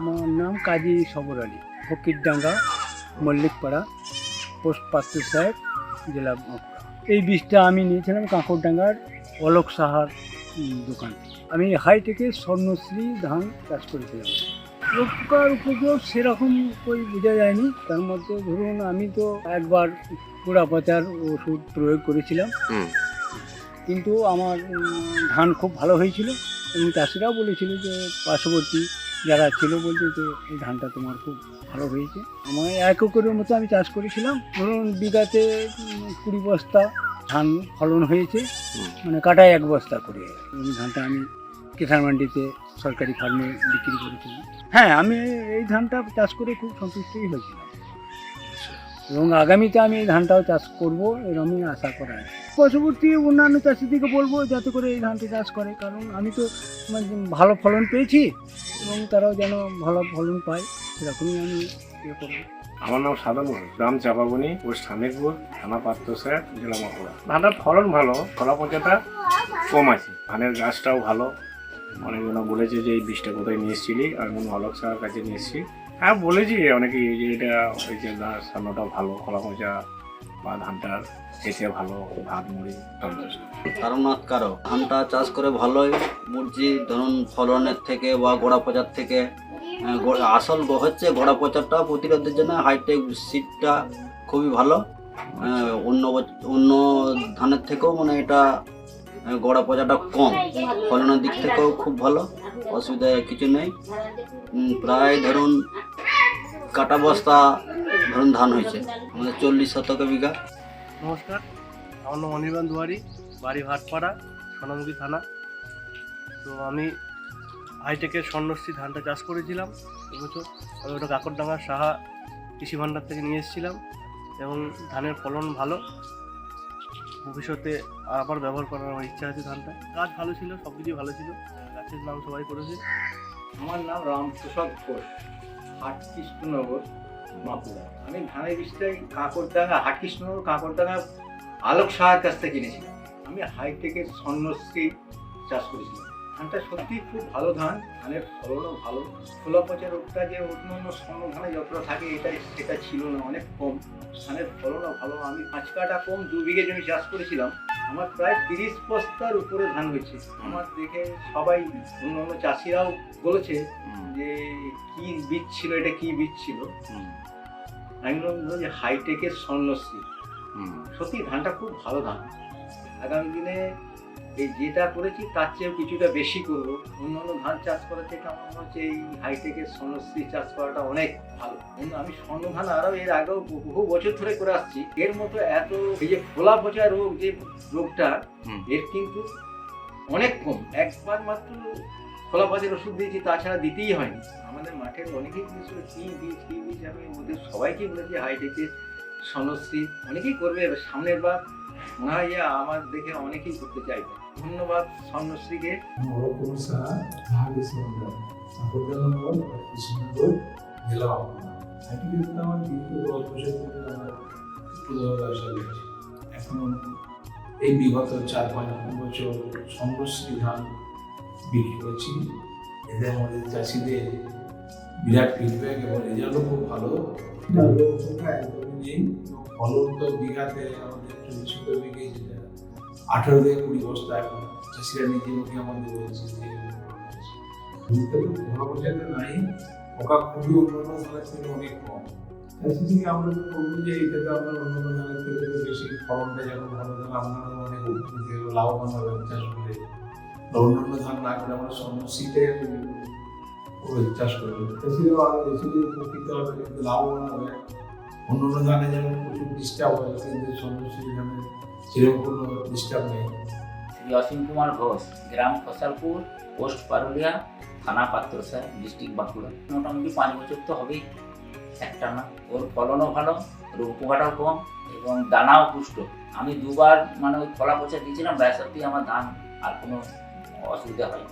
আমার নাম কাজী সবর আলী, ফকিরডাঙ্গা, মল্লিকপাড়া, পোস্ট পাত্র সাহেব, জেলা বাঁকুড়া। এই বীজটা আমি নিয়েছিলাম কাঁকড়ডাঙ্গার অলোক সাহার দোকান থেকে। আমি হাইটেকের স্বর্ণশ্রী ধান চাষ করেছিলাম। রোগ পোকার উপযোগ সেরকম কই বোঝা যায়নি। তার মধ্যে ধরুন আমি তো একবার গোড়া পচার ওষুধ প্রয়োগ করেছিলাম, কিন্তু আমার ধান খুব ভালো হয়েছিল এবং চাষিরাও বলেছিল যে পার্শ্ববর্তী যারা ছিল বলছে যে এই ধানটা তোমার খুব ভালো হয়েছে। আমার 1 একরের মতো আমি চাষ করেছিলাম। ধরুন বিঘাতে 20 বস্তা ধান ফলন হয়েছে, মানে কাটায় 1 বস্তা করে। এই ধানটা আমি কিষাণ মান্ডিতে সরকারি ফার্মে বিক্রি করেছিলাম। হ্যাঁ, আমি এই ধানটা চাষ করে খুব সন্তুষ্টই হয়েছিলাম এবং আগামীতে আমি এই ধানটাও চাষ করব এরকমই আশা করা আছে। পার্শ্ববর্তী অন্যান্য চাষিদিকে বলবো যাতে করে এই ধানটা চাষ করে, কারণ আমি তো ভালো ফলন পেয়েছি এবং তারাও যেন ভালো ফলন পায় সেরকমই আমি ইয়ে করবো। আমার নাম সাদানুর, গ্রাম চাপাবনি, পোস্ট হামিরপুর, থানা পাত্র সাহেব, জেলা বাঁকুড়া। ধানটার ফলন ভালো, ফলা পচাটা কম আছে, ধানের গাছটাও ভালো। অনেকজন বলেছে যে এই বীজটা কোথায় নিয়ে এসেছিলি, আমি অলোক সাহার কাছে নিয়ে এসেছি। হ্যাঁ বলেছি অনেকেই যে এটা ওই যে সান্নটা ভালো, ফলা পচা বা ধানটার খেতে ভালো, ভাত মুড়ি সন্তুষ্ট। কারো ধানটা চাষ করে ভালোই বুঝছি, ধরুন ফলনের থেকে বা গোড়া পচার থেকে। আসল হচ্ছে গোড়া পচারটা প্রতিরোধের জন্য হাইটেক সিডটা খুবই ভালো। অন্য ধানের থেকেও মানে এটা গোড়া পচাটা কম, ফলনের দিক থেকেও খুব ভালো, অসুবিধা কিছু নেই। প্রায় ধরুন কাটা বস্তা ধরুন ধান হয়েছে আমাদের 40 শতক বিঘা। নমস্কার, আমার নাম অনির্বাণ দুয়ারি, বাড়ি ভাটপাড়া, সোনামুখী থানা। তো আমি হাইটেকের স্বর্ণশ্রী ধানটা চাষ করেছিলাম এবছর। আমি ওটা কাকড়ডাঙ্গার সাহা কৃষি ভাণ্ডার থেকে নিয়ে এসেছিলাম এবং ধানের ফলন ভালো। ভবিষ্যতে আবার ব্যবহার করার আমার ইচ্ছা আছে ধানটা। গাছ ভালো ছিল, সব কিছুই ভালো ছিল, গাছের নাম সবাই করেছে। আমার নাম রামপ্রসাদ ঘোষ, হাটকৃষ্ণনগর, বাঁকুড়া। আমি ধানের বীজটাই কাকড়ডাঙ্গা, হাটকৃষ্ণনগর কাকড়ডাঙ্গা আলোক সাহার কাছ থেকে কিনেছিলাম। আমি হাইটেকের স্বর্ণশ্রী চাষ করেছিলাম। ধানটা সত্যি খুব ভালো ধান, ধানের ফলনও ভালো। খোলা পচা রোগটা যে অন্যান্য স্বর্ণ ধানে যতটা থাকে সেটা ছিল না, অনেক কম। ধানের ফলনও ভালো। আমি 5 কাঠা কম 2 বিঘে জমি চাষ করেছিলাম। আমার প্রায় 30 বস্তার উপরে ধান হয়েছে। আমার দেখে সবাই অন্যান্য চাষিরাও বলেছে যে কি বীজ ছিল, এটা কি বীজ ছিল। আমি বললাম যে হাইটেকের স্বর্ণশ্রী। সত্যি ধানটা খুব ভালো ধান। আগামী দিনে এই যেটা করেছি তার চেয়েও কিছুটা বেশি করব। অন্যান্য ধান চাষ করার থেকে আমার মনে হচ্ছে এই হাইটেকের স্বর্ণশ্রী চাষ করাটা অনেক ভালো। কিন্তু আমি স্বর্ণ ধান আরও এর আগেও বহু বছর ধরে করে আসছি। এর মতো এত এই যে খোলা পচা রোগ, যে রোগটা এর কিন্তু অনেক কম। একবার মাত্র খোলা পচার ওষুধ দিয়েছি, তাছাড়া দিতেই হয়নি। আমাদের মাঠের অনেকেই বলেছিল কী বীজ। আমি ওদের সবাইকে বলেছি হাইটেকের স্বর্ণশ্রী। অনেকেই করবে, এবার সামনের বার মনে হয় যে আমার দেখে অনেকেই করতে চাইবে। ধন্যবাদ স্বর্ণশ্রীকে। এখন এই বিগত 4-5 বছর স্বর্ণশ্রী ধান বিক্রি করছি। এতে আমাদের চাষিদের বিরাট ফিডব্যাক এবং রেজাল্টও খুব ভালো। একদমই নেই, ফলন তো বিঘাতে আমাদের 40 বিঘে, যেটা 18 থেকে 20 বস্তা। এখন চাষিরা নিজে মুখে আমাদের বলছে যে ঘন পর্যায়ে নাই, পোকা খুবই অন্যান্য ধানের থেকে অনেক কম। চাষি থেকে আমরা তো বলবো যে এটাতে আপনার অন্যান্য ধানের থেকে বেশি ফলনটা যখন ভালো ধান, আপনারা অনেক লাভবান হবেন চাষ করে। অন্যান্য ধান না করে আমরা স্বর্ণশ্রীতে চাষ করবো, চাষিরাও আরো বেশি উপকৃত হবে, কিন্তু লাভবান হবে। অন্যান্য ধানে যেমন প্রচুর ডিস্টার্ব হয়, কিন্তু স্বর্ণশ্রী ধানে সেরকম কোনো ডিস্টার্ব নেই। শ্রী অসীম কুমার ঘোষ, গ্রাম ফসালপুর, পোস্ট পারুলিয়া, থানা পাত্র সাহেব, ডিস্ট্রিক্ট বাঁকুড়া। মোটামুটি 5 বছর তো হবেই একটা না। ওর ফলনও ভালো, রোগ পোকাটাও কম এবং দানাও পুষ্ট। আমি 2বার মানে ওই ফলা পচা দিয়েছিলাম, ব্যাসাতেই আমার ধান আর কোনো অসুবিধা হয়।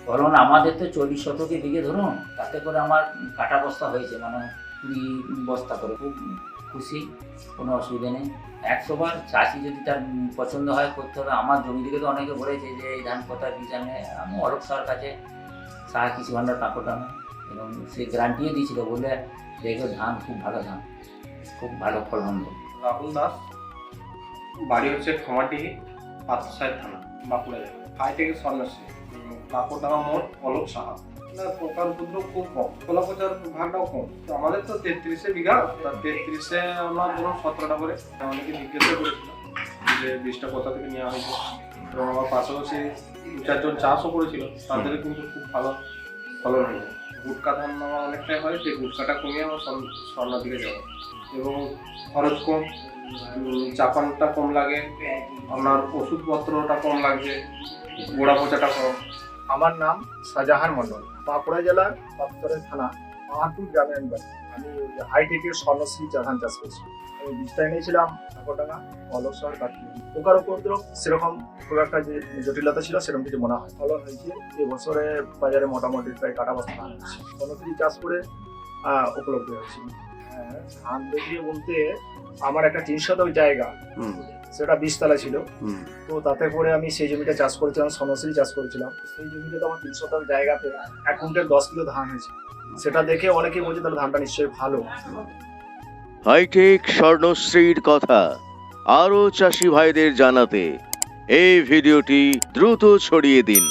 ফলন আমাদের তো 40 শতকে বিঘে ধরুন, তাতে করে আমার কাটা বস্তা হয়েছে মানে 20 বস্তা করে। খুব খুশি, কোনো অসুবিধা নেই। 100 বার চাষি যদি তার পছন্দ হয় করতে হবে। আমার জমি থেকে তো অনেকে বলেছে যে এই ধান কোথায় বীজ আনে। আমি অলোক সাহার কাছে, সাহা কৃষি ভাণ্ডার কাকড়ডাঙ্গা, এবং সে গ্যারান্টিও দিয়েছিল, বলে দেখো ধান খুব ভালো ধান, খুব ভালো ফলন দেয়। রাহুল দাস, বাড়ি হচ্ছে খামারডিহি, পাত্রসাহেব থানা, বাঁকুড়া জেলা। হাইটেকের সন্ন্যাসী, কাকরডাঙ্গা মোড়, অলোক সাহা। না, পোকার উপদ্রব খুব কম, খোলা পচার ভাগটাও কম। তো আমাদের তো 33 বিঘা, তার 33-এ আমরা ধরুন 17টা করে। অনেকে জিজ্ঞাসা করেছিল যে বীজটা কোথা থেকে নেওয়া হয়েছে, এবং আমার পাশাপাশি 2-4 জন চাষও করেছিল, তাদের কিন্তু খুব ভালো ফলন হয়েছে। গুটকা ধান আমার অনেকটাই হয়, সেই গুটকাটা কমিয়ে আমার স্বর্ণার দিকে যাবো, এবং খরচ কম, চাপানটা কম লাগে, আপনার ওষুধপত্রটা কম লাগছে, গোড়া পচাটা কম। আমার নাম শাহজাহান মন্ডল, বাঁকুড়া জেলার পাত্তরের থানা, মাহাতুর গ্রামে আমি বাড়ি। আমি হাইটেকের স্বর্ণশ্রী চা ধান চাষ করছি। আমি বীজটা এনেছিলাম কাকরডাঙ্গা, অলোক শহর, কাঠমান্ডু। পোকার উপদ্রব সেরকম খুব একটা যে জটিলতা ছিল সেরকম কিছু মনে হয়। ফলন হয়েছে এবছরে বাজারে মোটামুটি প্রায় কাটা বস্তা ধান হচ্ছে। স্বর্ণশ্রী চাষ করে উপলব্ধি হয়েছে। হ্যাঁ, ধান দেখিয়ে বলতে আমার একটা 3 শতক জায়গা, সেটা 20 তলা ছিল। তো তাতে করে আমি সেই জমিটা চাষ করেছিলাম, স্বর্ণশ্রী চাষ করেছিলাম। সেই জমিতে তো আমার 3 শতক জায়গাতে 1 কুইন্টাল 10 কিলো ধান হয়েছে। সেটা দেখে অনেকেই বলছে তাহলে ধানটা নিশ্চয়ই ভালো। হাইটেক স্বর্ণশ্রীর কথা আরও চাষি ভাইদের জানাতে এই ভিডিওটি দ্রুত ছড়িয়ে দিন।